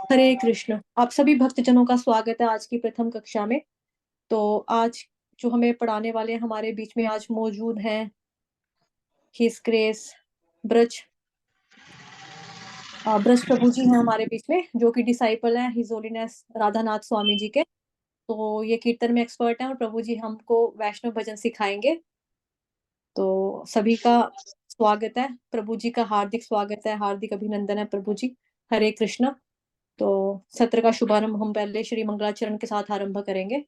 हरे कृष्ण। आप सभी भक्तजनों का स्वागत है आज की प्रथम कक्षा में। तो आज जो हमें पढ़ाने वाले हैं हमारे बीच में आज मौजूद हैं हिज ग्रेस ब्रज ब्रज प्रभु जी हैं हमारे बीच में, जो कि डिसाइपल हैं हिज होलीनेस राधानाथ स्वामी जी के। तो ये कीर्तन में एक्सपर्ट हैं और प्रभु जी हमको वैष्णव भजन सिखाएंगे। तो सभी का स्वागत है, प्रभु जी का हार्दिक स्वागत है, हार्दिक अभिनंदन है प्रभु जी। हरे कृष्ण। तो सत्र का शुभारंभ हम पहले श्री मंगलाचरण के साथ आरंभ करेंगे।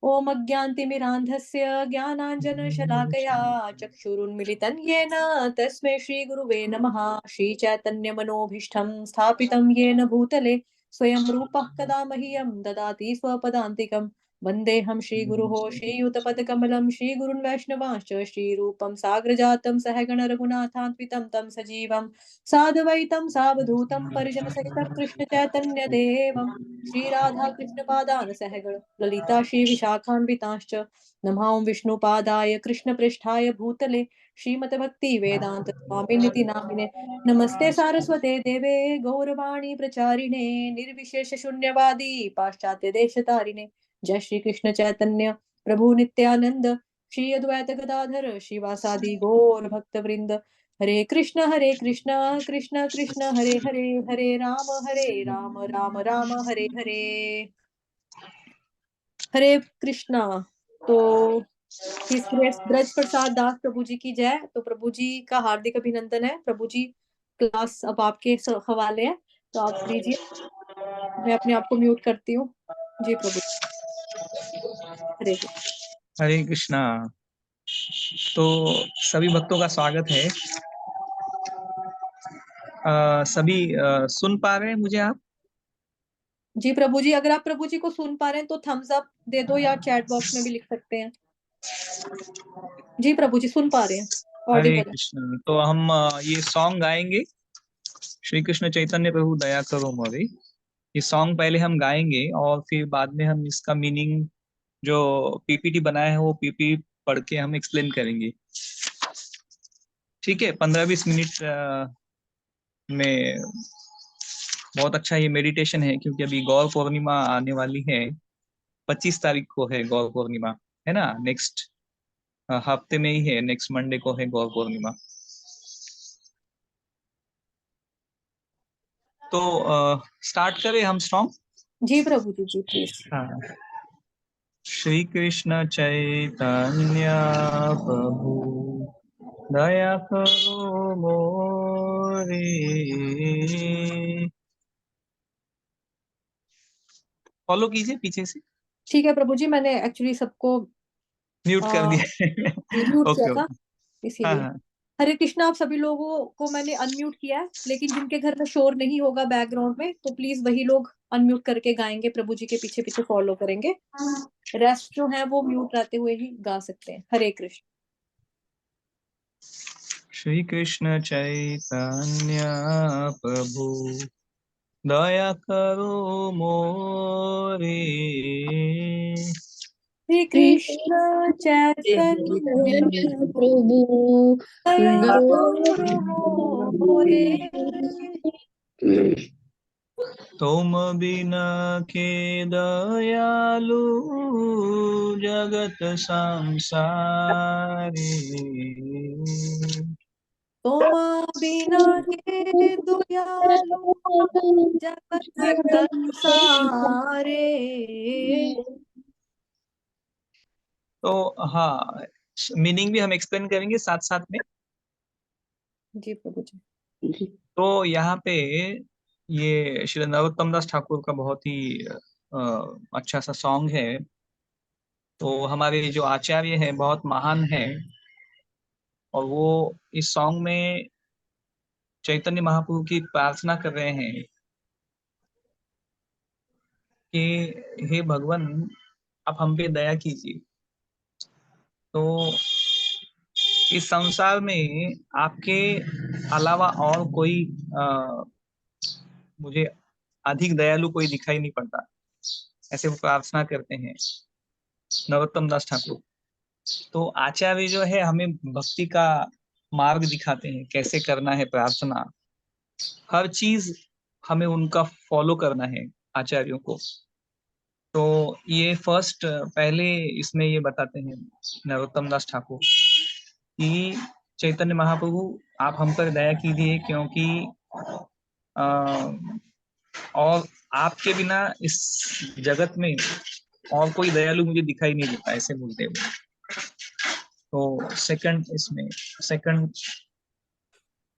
ओम अज्ञानतिमिरान्धस्य ज्ञानाञ्जनशलाकया चक्षुरुन्मिलितं येन तस्मै श्रीगुरुवे नमः। श्रीचैतन्यमनोभीष्टं स्थापितं येन भूतले स्वयं रूपः कदा मह्यं ददाति स्वपदान्तिकं। वन्देऽहं श्रीगुरोः श्रीयुतपदकमलं श्रीगुरुन् वैष्णवांश्च श्रीरूपं साग्रजातं सहगण रघुनाथान्वितं तं सजीवं साद्वैतं सावधूतं परिजनसहितं कृष्णचैतन्यदेवं श्री राधा कृष्ण पादान सहगण ललिता श्री विशाखान्विताश्च नमां विष्णुपादाय कृष्ण पृष्ठाय भूतले श्रीमते भक्ति वेदांत स्वामिनिति नामिने। नमस्ते सारस्वते देवे गौरवाणी प्रचारिणे निर्विशेष शून्यवादी पाश्चात्य देश तारिणे। जय श्री कृष्ण चैतन्य प्रभु नित्यानंद श्री अद्वैत गदाधर श्रीवासादि गौर भक्त वृंद। हरे कृष्ण कृष्ण कृष्ण हरे हरे, हरे राम राम राम हरे हरे। हरे कृष्णा। तो हिज ग्रेस ब्रज प्रसाद दास प्रभु जी की जय। तो प्रभु जी का हार्दिक अभिनंदन है। प्रभु जी क्लास अब आपके हवाले है, तो आप लीजिए। मैं अपने आप को म्यूट करती हूँ। जी प्रभु। हरे कृष्ण। हरे कृष्णा। तो सभी भक्तों का स्वागत है। सभी सुन पा रहे हैं मुझे आप? जी प्रभु जी, अगर आप प्रभु जी को सुन पा रहे हैं तो थम्स अप दे दो या चैट बॉक्स में भी लिख सकते हैं। जी प्रभु जी सुन पा रहे हैं, हरे ऑडिबल है। कृष्ण। तो हम ये सॉन्ग गाएंगे, श्री कृष्ण चैतन्य प्रभु दया करो मोरे। ये सॉन्ग पहले हम गाएंगे और फिर बाद में हम इसका मीनिंग जो पीपीटी बनाया है वो पीपीटी पढ़ के हम एक्सप्लेन करेंगे। ठीक है, 15-20 मिनट में। बहुत अच्छा ये मेडिटेशन है, क्योंकि अभी गौर पूर्णिमा आने वाली है। 25 तारीख को है गौर पूर्णिमा, है ना? नेक्स्ट हफ्ते में ही है, नेक्स्ट मंडे को है गौर पूर्णिमा। तो स्टार्ट करें हम song. Ji Prabhu ji please. हाँ। श्री कृष्ण चैतन्य प्रभु दया करो मोरे। फॉलो कीजिए पीछे से। ठीक है प्रभु जी, मैंने एक्चुअली सबको म्यूट कर दिया म्यूट किया ओके था ओके। हाँ इसीलिए। हाँ। हरे कृष्णा। आप सभी लोगों को मैंने अनम्यूट किया है, लेकिन जिनके घर में शोर नहीं होगा बैकग्राउंड में तो प्लीज वही लोग अनम्यूट करके गाएंगे, प्रभु जी के पीछे पीछे फॉलो करेंगे। रेस्ट जो है वो म्यूट रहते हुए ही गा सकते हैं। हरे कृष्ण। श्री कृष्ण चैतन्य प्रभु दया करो मोरे। श्री कृष्ण चैतन्य प्रभु दया करो मोरे। तुम बिना के दयालु जगत संसारी। तुम बिना के दयालु जगत संसारे। तो हाँ, मीनिंग भी हम एक्सप्लेन करेंगे साथ साथ में। जी प्रभु जी। तो यहाँ पे ये श्री नरोत्तम दास ठाकुर का बहुत ही अच्छा सा सॉन्ग है। तो हमारे जो आचार्य हैं बहुत महान हैं, और वो इस सॉन्ग में चैतन्य महाप्रभु की प्रार्थना कर रहे हैं कि हे भगवान, आप हम पे दया कीजिए। तो इस संसार में आपके अलावा और कोई मुझे अधिक दयालु कोई दिखाई नहीं पड़ता। ऐसे वो प्रार्थना करते हैं नरोत्तम दास ठाकुर। तो आचार्य जो है हमें भक्ति का मार्ग दिखाते हैं, कैसे करना है प्रार्थना। हर चीज हमें उनका फॉलो करना है, आचार्यों को। तो ये फर्स्ट पहले इसमें ये बताते हैं नरोत्तम दास ठाकुर कि चैतन्य महाप्रभु, आप हम पर दया कीजिए, क्योंकि अ, और आपके बिना इस जगत में और कोई दयालु मुझे दिखाई नहीं देता, ऐसे बोलते हुए। तो सेकंड इसमें, सेकंड,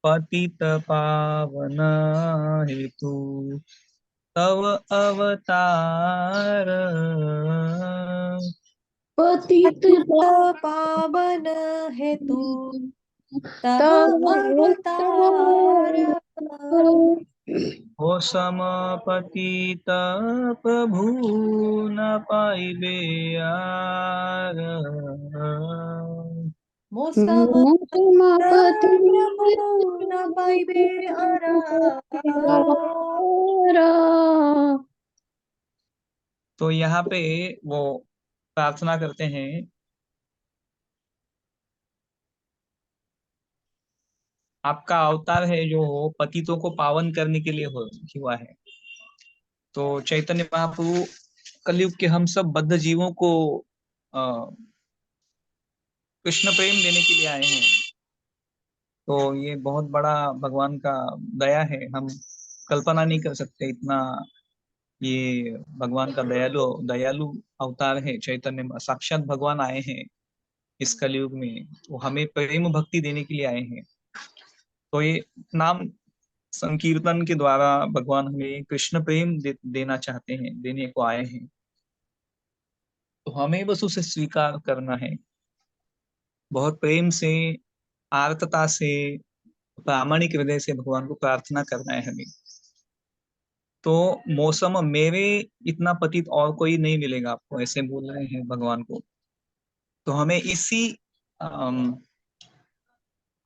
पतित पावन हेतु तव अवतार, पतित पतित पावन हेतु तव अवतार। हो सम पतित प्रभु न पाइबे यार। मौसम समापति प्रभु न पाइबे आरा। तो यहाँ पे वो प्रार्थना करते हैं, आपका अवतार है जो हो पतितों को पावन करने के लिए हुआ है। तो चैतन्य महाप्रभु कलयुग के हम सब बद्ध जीवों को अ, कृष्ण प्रेम देने के लिए आए हैं। तो ये बहुत बड़ा भगवान का दया है, हम कल्पना नहीं कर सकते इतना। ये भगवान का दयालु दयालु अवतार है, चैतन्य साक्षात भगवान आए हैं इस कलयुग में, वो हमें प्रेम भक्ति देने के लिए आए हैं। तो ये नाम संकीर्तन के द्वारा भगवान हमें कृष्ण प्रेम देना चाहते हैं, देने को आए हैं। तो हमें बस उसे स्वीकार करना है, बहुत प्रेम से, आर्तता से, प्रामाणिक हृदय से भगवान को प्रार्थना करना है हमें। तो मौसम मेरे इतना पतित और कोई नहीं मिलेगा आपको, ऐसे बोल रहे हैं भगवान को। तो हमें इसी अम,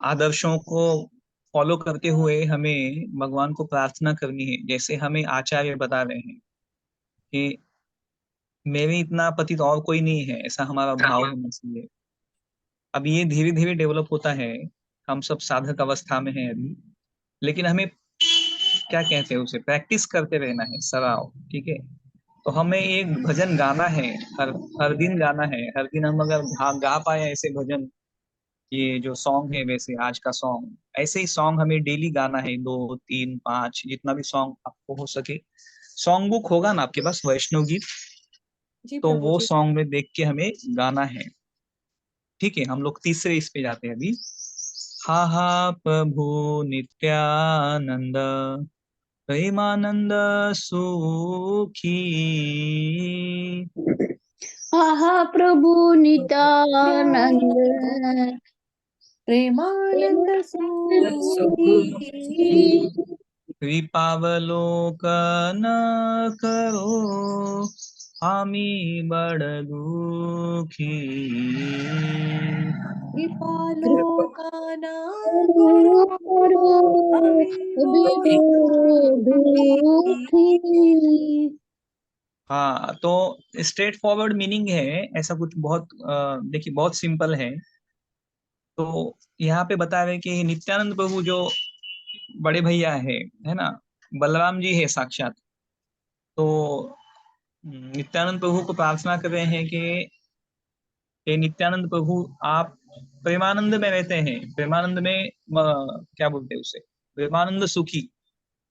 आदर्शों को फॉलो करते हुए हमें भगवान को प्रार्थना करनी है, जैसे हमें आचार्य बता रहे हैं कि मेरे इतना पतित और कोई नहीं है, ऐसा हमारा भाव होना चाहिए। अब ये धीरे धीरे डेवलप होता है, हम सब साधक अवस्था में हैं अभी, लेकिन हमें क्या कहते हैं उसे प्रैक्टिस करते रहना है सराव, ठीक है। तो हमें एक भजन गाना है, हर हर दिन गाना है। हर दिन हम अगर गा पाए ऐसे भजन, ये जो सॉन्ग है वैसे आज का सॉन्ग, ऐसे ही सॉन्ग हमें डेली गाना है, 2 3 5 जितना भी सॉन्ग आपको हो सके। सॉन्ग बुक होगा ना आपके पास, वैष्णव गीत, जी तो प्रभु वो जी। सॉन्ग में देख के हमें गाना है, ठीक है। हम लोग तीसरे इस पे जाते हैं अभी। हा हा प्रभु नित्यानंद प्रेमानंद सुखी, आहा प्रभु नित्यानंद प्रेमानंद सूखी। कृपावलोकन करो हामी बड़ दुखी। कृपालो का ना करो हमें बड़ दुखी। हाँ, तो स्ट्रेट फॉरवर्ड मीनिंग है, ऐसा कुछ बहुत देखिए बहुत सिंपल है। तो यहाँ पे बता रहे कि नित्यानंद प्रभु जो बड़े भैया है ना, बलराम जी है साक्षात। तो नित्यानंद प्रभु को प्रार्थना कर रहे हैं कि हे नित्यानंद प्रभु, आप प्रेमानंद में रहते हैं, प्रेमानंद में क्या बोलते हैं उसे, प्रेमानंद सुखी,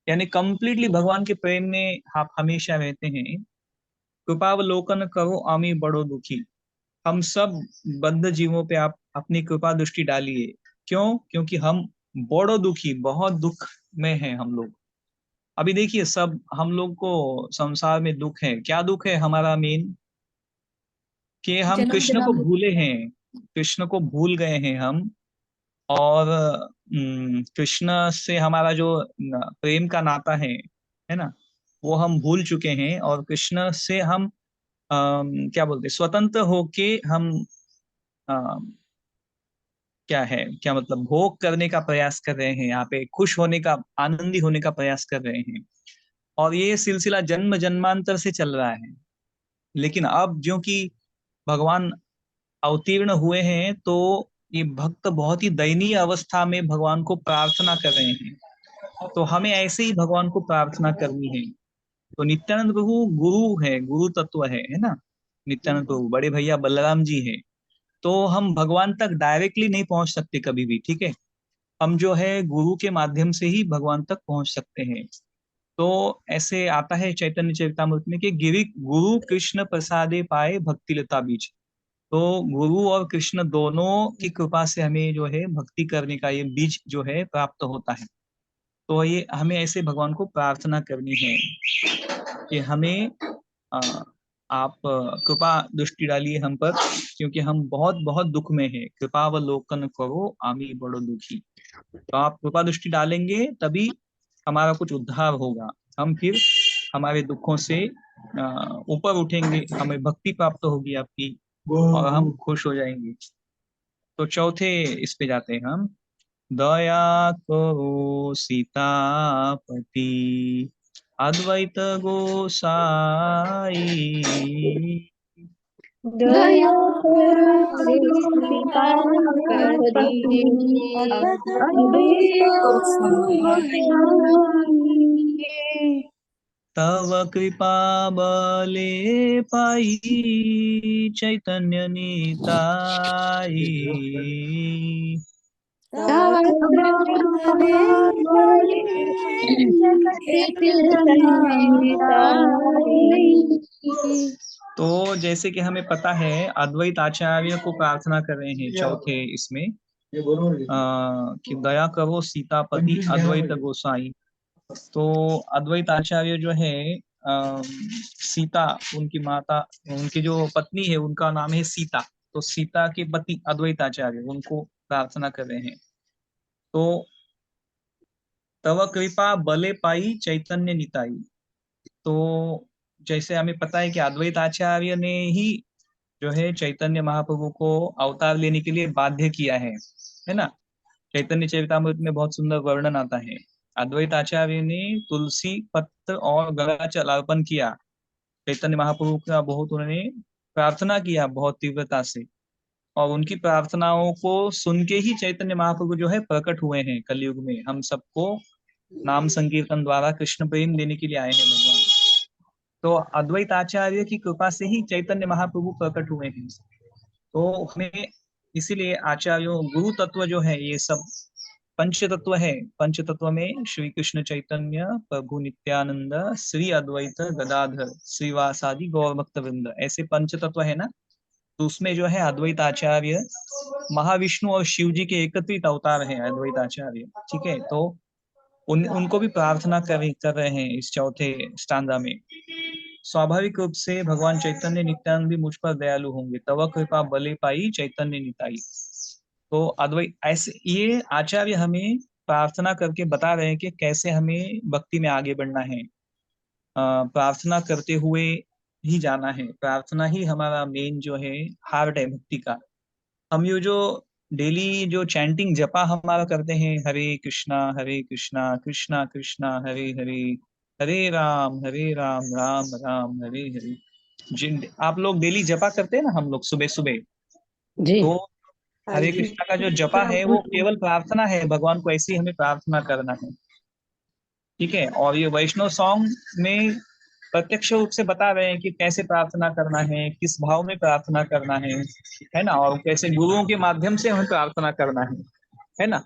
यानी कंप्लीटली भगवान के प्रेम में आप हमेशा रहते हैं। कृपावलोकन करो आमी बड़ो दुखी, हम सब बद्ध जीवों पे आप अपनी कृपा दृष्टि डालिए। क्यों? क्योंकि हम बड़ो दुखी, बहुत दुख में हैं हम लोग। अभी देखिए सब हम लोग को संसार में दुख है। क्या दुख है हमारा मेन? कि हम जन्म कृष्ण को जन्म। भूले हैं, कृष्ण को भूल गए हैं हम। और कृष्ण से हमारा जो प्रेम का नाता है ना, वो हम भूल चुके हैं। और कृष्ण से हम क्या बोलते हैं, स्वतंत्र होके हम अम, क्या है, क्या मतलब भोग करने का प्रयास कर रहे हैं, यहाँ पे खुश होने का, आनंदी होने का प्रयास कर रहे हैं। और ये सिलसिला जन्म जन्मांतर से चल रहा है। लेकिन अब जो कि भगवान अवतीर्ण हुए हैं, तो ये भक्त बहुत ही दयनीय अवस्था में भगवान को प्रार्थना कर रहे हैं तो हमें ऐसे ही भगवान को प्रार्थना करनी है। तो नित्यानंद प्रभु गुरु है, गुरु तत्व है ना। नित्यानंद प्रभु बड़े भैया बलराम जी है। तो हम भगवान तक डायरेक्टली नहीं पहुंच सकते कभी भी, ठीक है। हम जो है गुरु के माध्यम से ही भगवान तक पहुंच सकते हैं। तो ऐसे आता है चैतन्य चरितामृत में कि गिरि गुरु कृष्ण प्रसादे पाए भक्ति लता बीज। तो गुरु और कृष्ण दोनों की कृपा से हमें जो है भक्ति करने का ये बीज जो है प्राप्त होता है। तो ये हमें ऐसे भगवान को प्रार्थना करनी है कि हमें अ, आप कृपा दृष्टि डालिए हम पर, क्योंकि हम बहुत बहुत दुख में हैं। कृपावलोकन करो आमी बड़ो दुखी। तो आप कृपा दृष्टि डालेंगे तभी हमारा कुछ उद्धार होगा। हम फिर हमारे दुखों से ऊपर उठेंगे, हमें भक्ति प्राप्त होगी आपकी, और हम खुश हो जाएंगे। तो चौथे इस पे जाते हैं हम। दया करो सीतापति अद्वैत गोसाई। दया करो सीतापति अद्वैत तव कृपा बले पाई चैतन्य नीताई। तो जैसे कि हमें पता है अद्वैत आचार्य को प्रार्थना कर रहे हैं चौथे इसमें कि दया करो सीतापति अद्वैत गोसाई। तो अद्वैत आचार्य जो है सीता उनकी माता, उनकी जो पत्नी है उनका नाम है सीता। तो सीता के पति अद्वैत आचार्य उनको प्रार्थना कर रहे हैं। तो तव कृपा बले पाई चैतन्य निताई। तो जैसे हमें पता है कि अद्वैत आचार्य ने ही जो है चैतन्य महाप्रभु को अवतार लेने के लिए बाध्य किया है ना। चैतन्य चरितामृत में बहुत सुंदर वर्णन आता है। अद्वैत आचार्य ने तुलसी पत्र और गलाचल अर्पण किया चैतन्य महाप्रभु का। बहुत उन्होंने प्रार्थना किया बहुत तीव्रता से, और उनकी प्रार्थनाओं को सुन के ही चैतन्य महाप्रभु जो है प्रकट हुए हैं कलयुग में। हम सबको नाम संकीर्तन द्वारा कृष्ण प्रेम देने के लिए आए हैं भगवान। तो अद्वैत आचार्य की कृपा से ही चैतन्य महाप्रभु प्रकट हुए हैं। तो हमें इसीलिए आचार्यों गुरु तत्व जो है ये सब पंच तत्व है। पंच तत्व में श्री कृष्ण चैतन्य प्रभु नित्यानंद श्री अद्वैत गदाधर श्रीवासादि गौर भक्त वृंद, ऐसे पंच तत्व है ना। तो उसमें जो है अद्वैत आचार्य महाविष्णु और शिव जी के एकत्रित अवतार हैं अद्वैत आचार्य, ठीक है। तो उनको भी प्रार्थना कर रहे हैं इस चौथे स्टांजा में। स्वाभाविक रूप से भगवान चैतन्य नित्यानंद भी मुझ पर दयालु होंगे, तव कृपा बले पाई चैतन्य निताई। तो अद्वैत ऐसे ये आचार्य हमें प्रार्थना करके बता रहे हैं कि कैसे हमें भक्ति में आगे बढ़ना है। प्रार्थना करते हुए ही जाना है। प्रार्थना ही हमारा मेन जो है हार्ट है भक्ति का। हम ये जो डेली जो चैंटिंग जपा हमारा करते हैं, हरे कृष्णा कृष्णा कृष्णा हरे हरे, हरे राम राम राम हरे हरे। जिन आप लोग डेली जपा करते हैं ना, हम लोग सुबह सुबह, जी तो हरे कृष्णा का जो जपा है वो केवल प्रार्थना है। भगवान को ऐसी हमें प्रार्थना करना है, ठीक है। और ये वैष्णव सॉन्ग में प्रत्यक्ष रूप से बता रहे हैं कि कैसे प्रार्थना करना है, किस भाव में प्रार्थना करना है ना, और कैसे गुरुओं के माध्यम से हमें प्रार्थना करना है ना।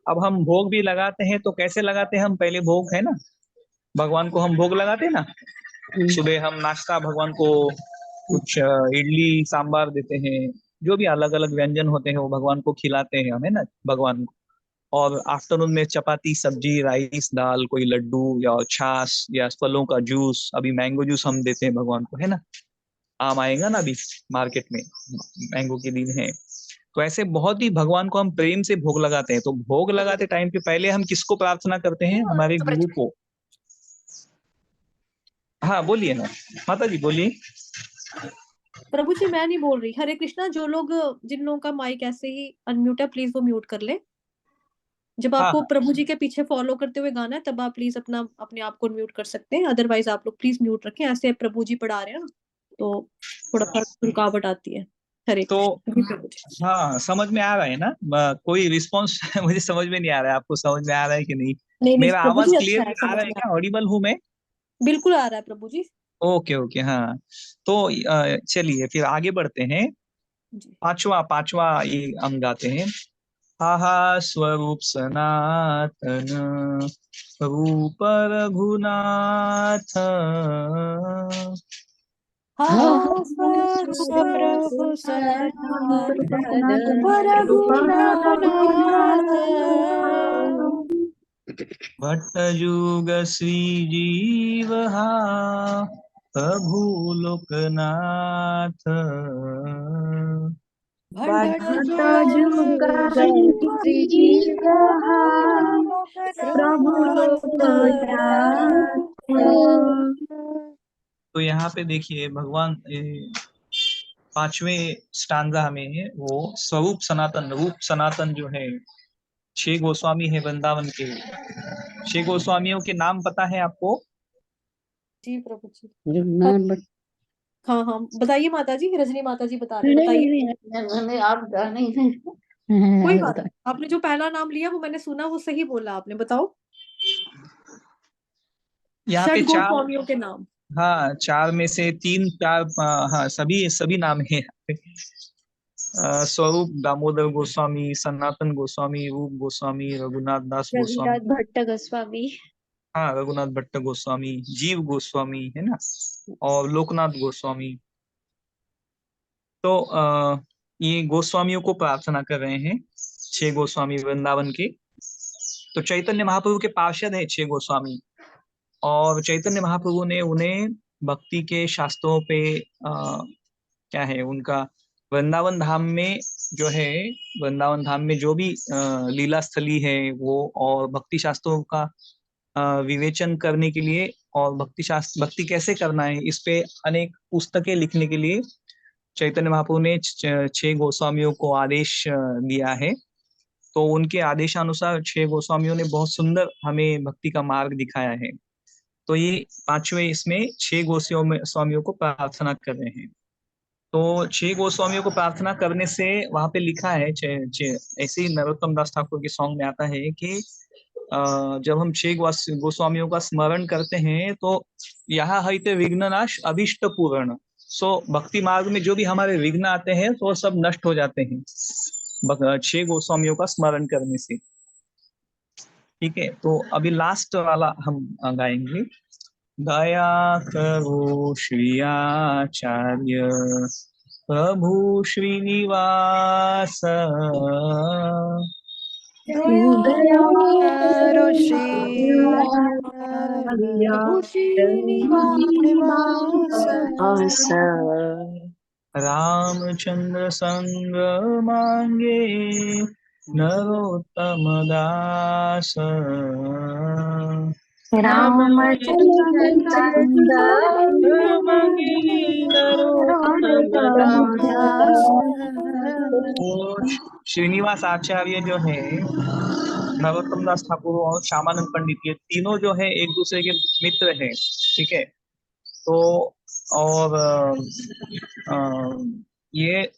अब हम भोग भी लगाते हैं तो कैसे लगाते हैं हम, पहले भोग है ना, भगवान को हम भोग लगाते हैं ना। सुबह हम नाश्ता भगवान को कुछ इडली सांबार देते हैं, जो भी अलग अलग व्यंजन होते हैं वो भगवान को खिलाते हैं हम, है ना भगवान को। और आफ्टरनून में चपाती सब्जी राइस दाल, कोई लड्डू या छाछ या फलों का जूस, अभी मैंगो जूस हम देते हैं भगवान को, है ना। आम आएगा ना अभी मार्केट में, मैंगो के दिन है। तो ऐसे बहुत ही भगवान को हम प्रेम से भोग लगाते हैं। तो भोग लगाते टाइम पे पहले हम किसको प्रार्थना करते हैं, हमारे गुरु को। हाँ बोलिए ना माता जी, बोलिए। प्रभु जी मैं नहीं बोल रही। हरे कृष्णा, जो लोग जिन लोगों का माइक ऐसे ही अनम्यूट है प्लीज वो म्यूट कर ले। जब हाँ आपको हाँ प्रभु जी के पीछे फॉलो करते हुए गाना है तब आप प्लीज अपने आप को म्यूट कर सकते हैं, अदरवाइज आप लोग प्लीज म्यूट रखें। ऐसे प्रभु जी पढ़ा रहे हैं ना तो थोड़ा सा रुकावट आती है। हरे तो कृष्ण। जी प्रभु जी। हाँ समझ में आ रहा है ना। कोई रिस्पॉन्स मुझे समझ में नहीं आ रहा है, आपको समझ में आ रहा है कि नहीं। नहीं नहीं मेरा प्रभु आवाज जी, अच्छा है, क्लियरली आ समझ रहा है में क्या? ऑडिबल हूँ मैं? बिल्कुल आ रहा है प्रभु जी। ओके ओके, हाँ। तो चलिए फिर आगे बढ़ते हैं। जी। पांचवा पांचवा ये हम गाते हैं। आहा स्वरूप सनातन, रूप रघुनाथ, हा हाँ स्वरूप प्रभु सनातन सनातन रघुनाथ, भट्ट जुग श्री जीव हा, प्रभु लोकनाथ, भट्ट जुग श्री श्रीजीव प्रभु लोकनाथ। लोकनाथ। तो यहाँ पे देखिए भगवान पांचवें स्टांजा में है वो स्वरूप सनातन, रूप सनातन जो है। छह गोस्वामी है वृंदावन के। छह गोस्वामियों के नाम पता है आपको? जी प्रभु जी। जुगनाथ भट्ट। हाँ हाँ बताइए माता जी, रजनी माता जी बता रहे हैं, नहीं बताइए। नहीं आप नहीं कोई बात बता। नहीं, आपने जो पहला नाम लिया वो मैंने सुना, वो सही बोला आपने, बताओ। यहाँ पे षड चार, गोस्वामियों के नाम। हाँ चार में से तीन चार, हाँ सभी सभी नाम है यहाँ पे। स्वरूप दामोदर गोस्वामी, सनातन गोस्वामी, रूप गोस्वामी, रघुनाथ दास गोस्वामी। रघुनाथ भट्ट गोस्वामी। हाँ रघुनाथ भट्ट गोस्वामी, जीव गोस्वामी है ना, और लोकनाथ गोस्वामी। तो ये गोस्वामियों को प्रार्थना कर रहे हैं, छह गोस्वामी वृंदावन के। तो चैतन्य महाप्रभु के पार्षद है छह गोस्वामी, और चैतन्य महाप्रभु ने उन्हें भक्ति के शास्त्रों पे क्या है उनका, वृंदावन धाम में जो है, वृंदावन धाम में जो भी लीला स्थली है वो, और भक्ति शास्त्रों का विवेचन करने के लिए, और भक्ति शास्त्र, भक्ति कैसे करना है, इस पे अनेक पुस्तकें लिखने के लिए चैतन्य महाप्रभु ने छह गोस्वामियों को आदेश दिया है। तो उनके आदेशानुसार छह गोस्वामियों ने बहुत सुंदर हमें भक्ति का मार्ग दिखाया है। तो ये पांचवें इसमें छह गोस्वामियों को प्रार्थना कर रहे हैं। तो छह गोस्वामियों को प्रार्थना करने से वहां पे लिखा है, ऐसे ही नरोत्तम दास ठाकुर के सॉन्ग में आता है कि जब हम छह गोस्वामियों का स्मरण करते हैं तो यहाँ है विघ्ननाश अभिष्ट पूर्ण। सो भक्ति मार्ग में जो भी हमारे विघ्न आते हैं तो वो सब नष्ट हो जाते हैं छह गोस्वामियों का स्मरण करने से। ठीक है, तो अभी लास्ट वाला हम गाएंगे। दया करो श्री आचार्य, प्रभु श्रीनिवास, दया करो श्री आर्या प्रभु श्रीनिवास, रामचंद्र संग मांगे नरोत्तम दास, रामचंद्र मांगे नरोत्तम दास। तो श्रीनिवास आचार्य जो है, नरोत्तम दास ठाकुर और श्यामानंद पंडित, ये तीनों जो है एक दूसरे के मित्र हैं। ठीक है, तो और ये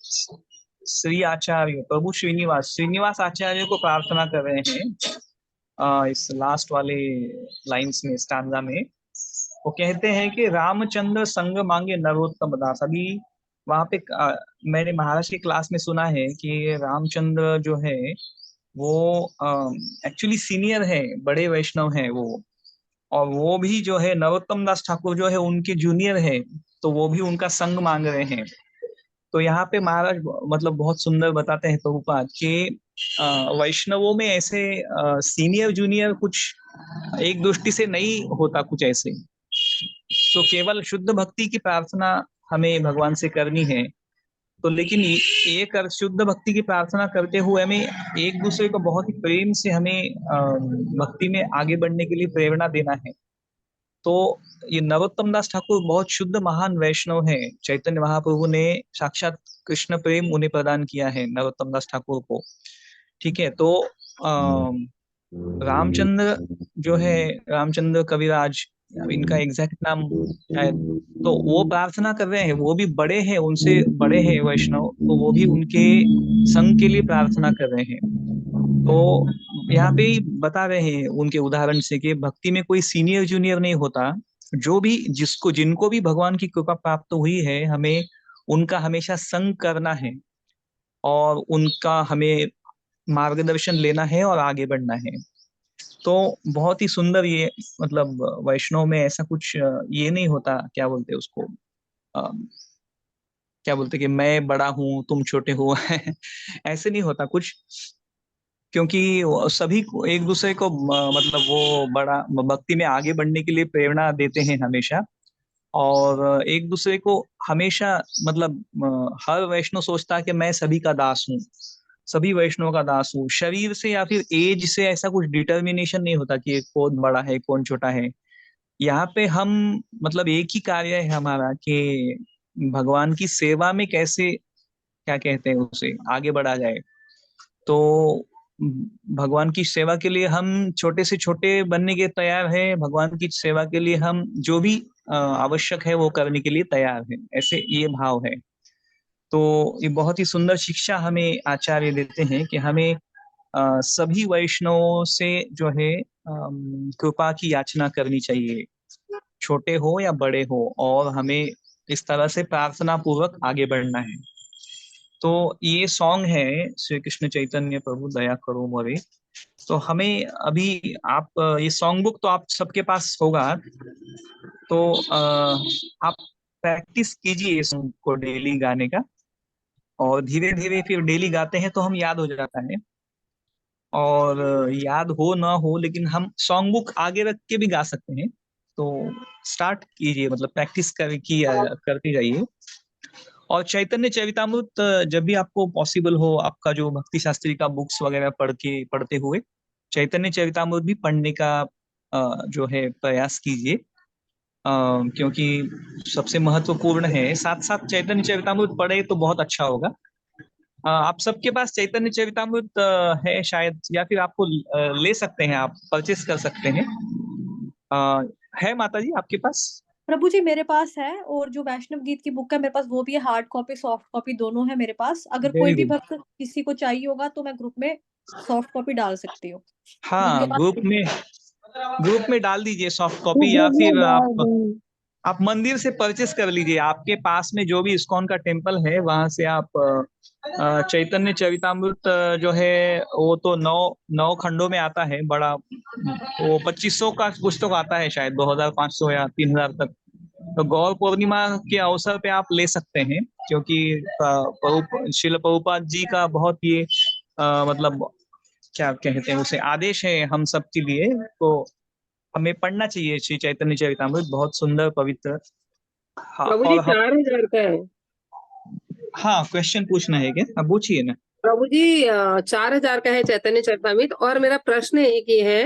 श्री आचार्य प्रभु श्रीनिवास, श्रीनिवास आचार्य को प्रार्थना कर रहे हैं इस लास्ट वाले लाइंस में, स्टांजा में। वो कहते हैं कि रामचंद्र संग मांगे नरोत्तम दास। अभी वहां पे मैंने महाराज की क्लास में सुना है कि रामचंद्र जो है वो एक्चुअली सीनियर है, बड़े वैष्णव है वो, और वो भी जो है नरोत्तम दास ठाकुर जो है उनके जूनियर है, तो वो भी उनका संग मांग रहे हैं। तो यहाँ पे महाराज मतलब बहुत सुंदर बताते हैं प्रभुपाद कि वैष्णवों में ऐसे सीनियर जूनियर कुछ एक दृष्टि से नहीं होता कुछ ऐसे। तो केवल शुद्ध भक्ति की प्रार्थना हमें भगवान से करनी है। तो लेकिन ये कर शुद्ध भक्ति की प्रार्थना करते हुए हमें एक दूसरे को बहुत ही प्रेम से हमें भक्ति में आगे बढ़ने के लिए प्रेरणा देना है। तो ये नरोत्तम दास ठाकुर बहुत शुद्ध महान वैष्णव है। चैतन्य महाप्रभु ने साक्षात कृष्ण प्रेम उन्हें प्रदान किया है नरोत्तम दास ठाकुर को। ठीक है, तो रामचंद्र जो है, रामचंद्र कविराज, इनका एग्जैक्ट नाम शायद, तो वो प्रार्थना कर रहे हैं, वो भी बड़े हैं, उनसे बड़े हैं वैष्णव, तो वो भी उनके संग के लिए प्रार्थना कर रहे हैं। तो यहाँ पे ही बता रहे हैं उनके उदाहरण से कि भक्ति में कोई सीनियर जूनियर नहीं होता। जो भी जिनको भी भगवान की कृपा प्राप्त हुई है, हमें उनका हमेशा संग करना है और उनका हमें मार्गदर्शन लेना है और आगे बढ़ना है। तो बहुत ही सुंदर ये, मतलब वैष्णव में ऐसा कुछ ये नहीं होता, क्या बोलते हैं उसको, अ, क्या बोलते हैं कि मैं बड़ा हूँ तुम छोटे हो। ऐसे नहीं होता कुछ, क्योंकि वो सभी को एक दूसरे को मतलब वो बड़ा भक्ति में आगे बढ़ने के लिए प्रेरणा देते हैं हमेशा। और एक दूसरे को हमेशा, मतलब हर वैष्णव सोचता है कि मैं सभी का दास हूँ, सभी वैष्णव का दास हूँ। शरीर से या फिर एज से ऐसा कुछ डिटर्मिनेशन नहीं होता कि कौन बड़ा है कौन छोटा है। यहाँ पे हम, मतलब एक ही कार्य है हमारा कि भगवान की सेवा में कैसे, क्या कहते हैं उसे, आगे बढ़ा जाए। तो भगवान की सेवा के लिए हम छोटे से छोटे बनने के तैयार है, भगवान की सेवा के लिए हम जो भी आवश्यक है वो करने के लिए तैयार है, ऐसे ये भाव है। तो ये बहुत ही सुंदर शिक्षा हमें आचार्य देते हैं कि हमें सभी वैष्णवों से जो है कृपा की याचना करनी चाहिए, छोटे हो या बड़े हो, और हमें इस तरह से प्रार्थना पूर्वक आगे बढ़ना है। तो ये सॉन्ग है श्री कृष्ण चैतन्य प्रभु दया करो मोरे। तो हमें अभी आप ये सॉन्ग बुक तो आप सबके पास होगा, तो आप प्रैक्टिस कीजिए इस सॉन्ग को डेली गाने का, और धीरे धीरे फिर डेली गाते हैं तो हम याद हो जाता है। और याद हो ना हो, लेकिन हम सॉन्ग बुक आगे रख के भी गा सकते हैं। तो स्टार्ट कीजिए, मतलब प्रैक्टिस करते जाइए। और चैतन्य चरितामृत जब भी आपको पॉसिबल हो, आपका जो भक्ति शास्त्री का बुक्स वगैरह पढ़ते हुए चैतन्य चरितामृत भी पढ़ने का जो है प्रयास कीजिए, क्योंकि सबसे महत्वपूर्ण है। साथ साथ चैतन्य चरितामृत पढ़े तो बहुत अच्छा होगा। आप सबके पास चैतन्य चरितामृत है शायद, या फिर आपको ले सकते हैं, आप परचेस कर सकते हैं। अ, है माता जी आपके पास? प्रभु जी मेरे पास है, और जो वैष्णव गीत की बुक है मेरे पास वो भी है, हार्ड कॉपी सॉफ्ट कॉपी दोनों है मेरे पास। अगर कोई वेरी भी गुड। भक्त किसी को चाहिए होगा तो मैं ग्रुप में सॉफ्ट कॉपी डाल सकती हूँ जिनके हाँ, पास। ग्रुप में डाल दीजिए सॉफ्ट कॉपी, या गूगल में फिर डाल दूँ। आप मंदिर से परचेस कर लीजिए। आपके पास में जो भी इस्कॉन का टेम्पल है वहां से आप चैतन्य चरितामृत जो है वो तो नौ नौ खंडों में आता है, बड़ा वो 2500 का पुस्तक आता है शायद, 2500 या 3000 तक। तो गौर पूर्णिमा के अवसर पे आप ले सकते हैं, क्योंकि श्रील प्रभुपाद जी का बहुत ये मतलब क्या कहते हैं उसे, आदेश है हम सब के लिए। तो हमें पढ़ना चाहिए श्री चैतन्य चरितामृत, बहुत सुंदर पवित्र। हाँ, प्रभु जी और हम, 4000 का है। हाँ, क्वेश्चन पूछना है क्या? आप पूछिए ना। प्रभु जी 4000 का है चैतन्य चरितमृत। और मेरा प्रश्न एक ये है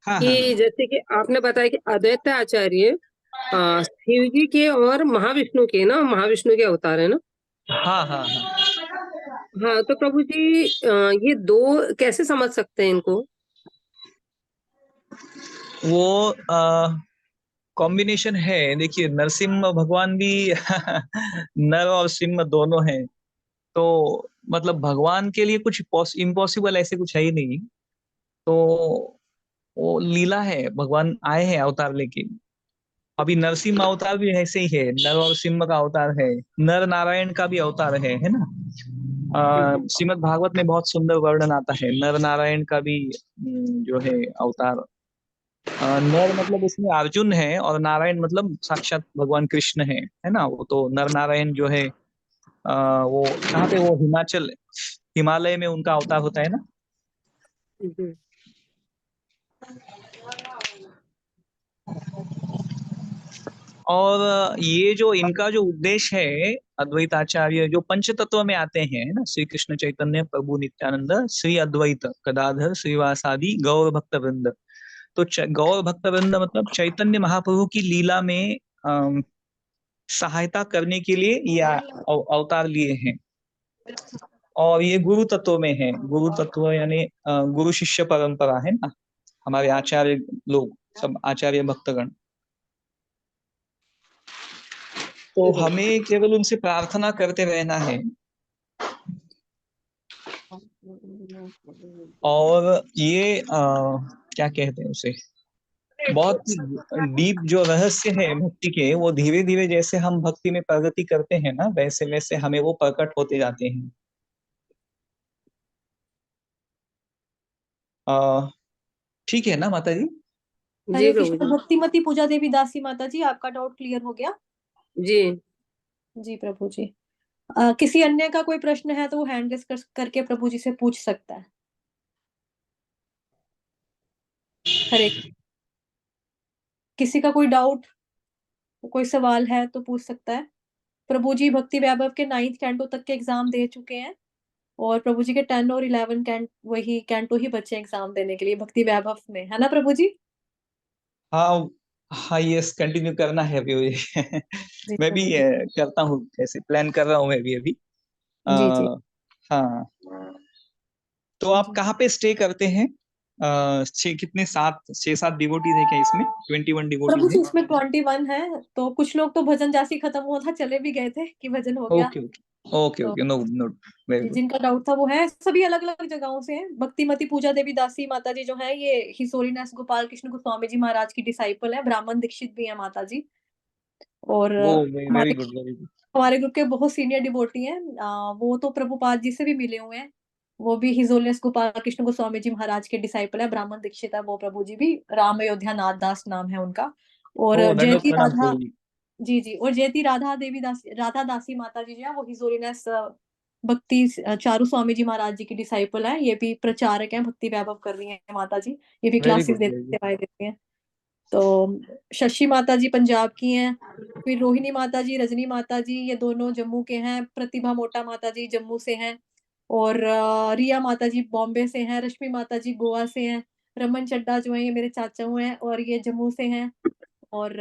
हाँ हाँ कि जैसे कि आपने बताया कि अद्वैत आचार्य शिव जी के और महाविष्णु के ना, महाविष्णु के अवतार है ना। हाँ हाँ हाँ। हाँ, तो प्रभु जी ये दो कैसे समझ सकते हैं इनको? वो कॉम्बिनेशन है, देखिए नरसिम्हा भगवान भी नर और सिंह दोनों हैं। तो मतलब भगवान के लिए कुछ इम्पॉसिबल ऐसे कुछ है ही नहीं। तो वो लीला है, भगवान आए हैं अवतार लेके। अभी नरसिंह अवतार भी ऐसे ही है, नर और सिंह का अवतार है। नर नारायण का भी अवतार है ना। श्रीमद् भागवत में बहुत सुंदर वर्णन आता है नर नारायण का भी, जो है अवतार। नर मतलब इसमें अर्जुन है, और नारायण मतलब साक्षात भगवान कृष्ण है ना। वो तो नर नारायण जो है वो कहाँ पे, वो हिमालय में उनका अवतार होता है ना। हम्म। और ये जो इनका जो उद्देश्य है, अद्वैत आचार्य जो पंच तत्व में आते हैं ना, श्री कृष्ण चैतन्य प्रभु नित्यानंद श्री अद्वैत गदाधर श्रीवासादि गौर भक्त वृंद। तो गौर भक्त वृंद मतलब चैतन्य महाप्रभु की लीला में अम, सहायता करने के लिए या अवतार लिए हैं। और ये गुरु तत्व में है। गुरु तत्व यानी गुरु शिष्य परंपरा है ना, हमारे आचार्य लोग, सब आचार्य भक्तगण। तो हमें केवल उनसे प्रार्थना करते रहना है। और ये क्या कहते हैं उसे, बहुत डीप जो रहस्य है भक्ति के, वो धीरे धीरे जैसे हम भक्ति में प्रगति करते हैं ना, वैसे वैसे हमें वो प्रकट होते जाते हैं। ठीक है ना माता जी? जी हरे प्रभु कृष्ण। जी। भक्तिमती पूजा देवी दासी माता जी, आपका डाउट क्लियर हो गया? जी जी प्रभु जी। किसी अन्य का कोई प्रश्न है तो वो हैंड रेस करके प्रभु जी से पूछ सकता है। हरे, किसी का कोई डाउट, कोई सवाल है तो पूछ सकता है। प्रभु जी भक्ति वैभव के 9th कैंटो तक के एग्जाम दे चुके हैं और प्रभु जी के 10 और 11 वही कैंटो ही बचे एग्जाम देने के लिए भक्ति वैभव में, है ना प्रभु जी? हाँ हाँ, यस, कंटिन्यू करना है अभी मुझे। जी मैं भी प्रभु जी। करता हूँ, ऐसे प्लान कर रहा हूँ मैं भी अभी। जी जी हाँ, तो आप जी। कहाँ पे स्टे करते हैं? कितने, 6-7 डिवोटीज है क्या इसमें? 21 प्रभु डिवोटीज है? जी इसमें 21 है, तो कुछ लोग तो भजन जैसे ही खत्म हुआ था चले भी गए थे कि भजन हो गया। ओके ओके ओके तो ओके, नो नो, वेरी जी, गुड। जिनका डाउट था वो है, सभी अलग अलग जगहों से हैं। भक्तिमती पूजा देवी दासी माता जी जो है ये हिज होलीनेस गोपाल कृष्ण गोस्वामी जी महाराज की डिसाइपल है, ब्राह्मण दीक्षित भी है माता जी। और वो वेरी हमारे गुड, वेरी गुड। हमारे ग्रुप के बहुत सीनियर डिवोटी हैं। वो तो प्रभुपाद जी से भी मिले हुए हैं। वो भी हिज होलीनेस गोपाल कृष्ण गोस्वामी जी महाराज के डिसाइपल है, ब्राह्मण दीक्षित है वो प्रभु जी भी। राम अयोध्या नाथ दास नाम है उनका। और ओ, दंडवत जयती प्रणाम राधा, प्रभु जी। जी जी, और जयती राधा देवी दासी, राधा दासी माता जी जो है वो हिज होलीनेस भक्ति चारू स्वामी जी महाराज जी की डिसाइपल है। ये भी प्रचारक हैं, भक्ति वैभव कर रही हैं माता जी। ये भी वेरी क्लासेस गुड, देती, वेरी गुड। सेवाएं देती हैं। तो शशि माता जी पंजाब की हैं। फिर रोहिणी माता जी, रजनी माता जी, ये दोनों जम्मू के हैं। प्रतिभा मोटा माता जी जम्मू से हैं। और रिया माता जी बॉम्बे से हैं। रश्मि माता जी गोवा से हैं। रमन चड्डा जो है ये मेरे चाचा हैं और ये जम्मू से हैं। और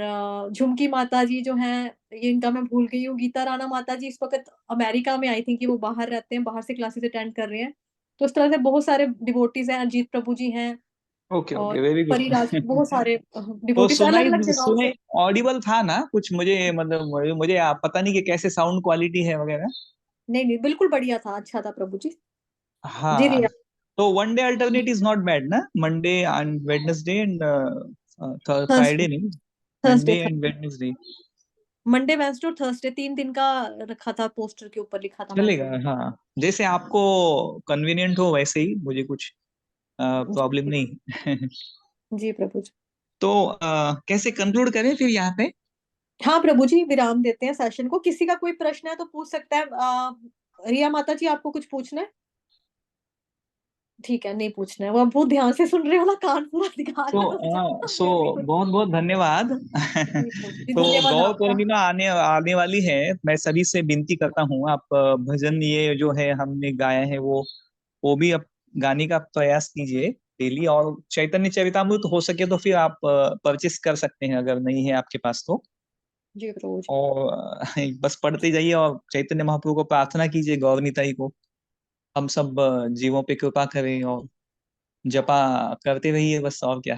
झुमकी माता जी जो हैं, ये इनका मैं भूल गई हूँ। गीता राणा माता जी इस वक्त अमेरिका में, आई थिंक कि वो बाहर रहते हैं, बाहर से क्लासेस अटेंड कर रहे हैं। तो इस तरह से बहुत सारे डिवोटीज हैं। अजीत प्रभु जी हैं ओके और ओके, वेरी गुड। परिराज, बहुत सारे तो डिवोटीज अलग सुनाई अलग जगहों सुने, से। ऑडिबल था ना कुछ? मुझे मतलब मुझे आप पता नहीं कि कैसे साउंड क्वालिटी है वगैरह। नहीं नहीं, बिल्कुल बढ़िया था, अच्छा था प्रभु जी। जी हाँ, रिया। तो one day alternate is not bad ना? Monday and Wednesday and Thursday, Friday नहीं, Thursday, Monday and Wednesday Monday Wednesday और थर्सडे 3 दिन का रखा था, पोस्टर के ऊपर लिखा था मैंने। चलेगा। हाँ, जैसे आपको कन्वीनियंट हो वैसे ही, मुझे कुछ प्रॉब्लम जी नहीं। जी प्रभु जी। तो कैसे कंक्लूड करें फिर यहाँ पे? हाँ प्रभु जी, विराम देते हैं सेशन को। किसी का कोई प्रश्न है तो पूछ सकता है। रिया माता जी आपको कुछ पूछना है? ठीक है, नहीं पूछना है। वो आप बहुत ध्यान से सुन रहे हो ना, कान पूरा दिखा रहे हो तो सो फिर भी कुछ। बहुत बहुत धन्यवाद। जी प्रभु जी, तो धन्यवाद गौर आपका। पूर्णिमा आने आने वाली है। मैं सभी से विनती करता हूँ, आप भजन ये जो है हमने गाया है वो भी अब गाने का प्रयास कीजिए डेली। और चैतन्य चरितामृत हो सके तो फिर आप परचेस कर सकते हैं, अगर नहीं है आपके पास तो। जी प्रभु जी। और बस पढ़ते जाइए और चैतन्य महाप्रभु को प्रार्थना कीजिए, गौर निताई को हम सब जीवों पे कृपा करें, और जपा करते रहिए बस, और क्या।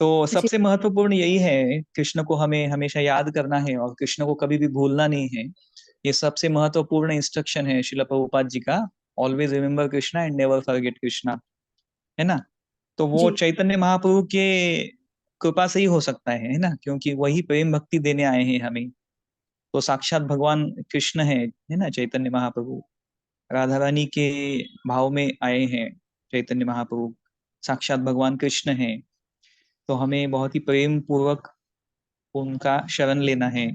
तो जी सबसे महत्वपूर्ण यही है, कृष्ण को हमें हमेशा याद करना है और कृष्ण को कभी भी भूलना नहीं है। ये सबसे महत्वपूर्ण इंस्ट्रक्शन है शिला प्रभुपाद जी का। Always remember Krishna and never forget Krishna, है ना? तो वो जी चैतन्य महाप्रभु के कृपा से ही हो सकता है ना? क्योंकि वही प्रेम भक्ति देने आए हैं हमें। तो साक्षात भगवान कृष्ण है ना चैतन्य महाप्रभु। राधा रानी के भाव में आए हैं चैतन्य महाप्रभु, साक्षात भगवान कृष्ण है। तो हमें बहुत ही प्रेम पूर्वक उनका शरण लेना है।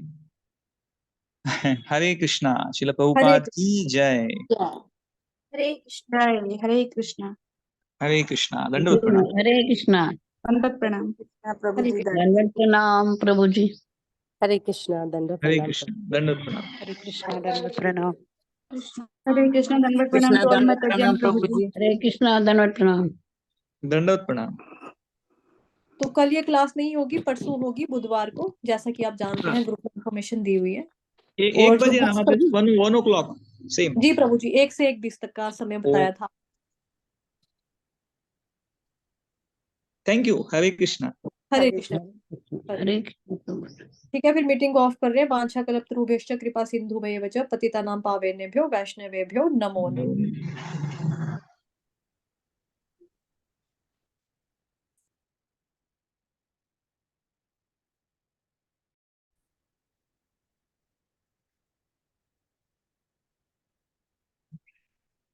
हरे कृष्णा। शिल हरे प्रभुपाद की जय। कृष्ण। हरे कृष्णा। हरे कृष्णा। हरे कृष्णा, दंडवत प्रणाम। हरे कृष्णा। दंडवत प्रणाम। प्रभु हरे जी कृष्ण। दंडवत प्रणाम प्रभु जी। हरे कृष्णा, दंडवत हरे प्रणाम कृष्ण, प्रभु। दंडवत प्रणाम। हरे कृष्णा दंडवत प्रणाम। हरे कृष्ण, दंडवत प्रणाम कृष्णा टू ऑल दंडवत माता जी प्रणाम एंड प्रभु प्रभु जी। जी। हरे कृष्णा दंडवत प्रणाम। दंडवत प्रणाम। तो कल ये क्लास नहीं होगी, परसों होगी बुधवार को, जैसा कि आप जानते हाँ, हैं, ग्रुप में इन्फॉर्मेशन दी हुई है। एक और जो बजे ना, बुक्स मतलब 1 o'clock सेम। जी प्रभु जी, 1 से 1:20 तक का समय ओ, बताया था। Thank you. हरे कृष्णा। हरे हरे कृष्ण। हरे कृष्ण। ठीक है, फिर मीटिंग को ऑफ कर रहे हैं। वाञ्छाकल्पतरुभ्यश्च कृपा सिन्धुभ्येव च पतितानां पावनेभ्यो वैष्णवेभ्यो नमो नमः।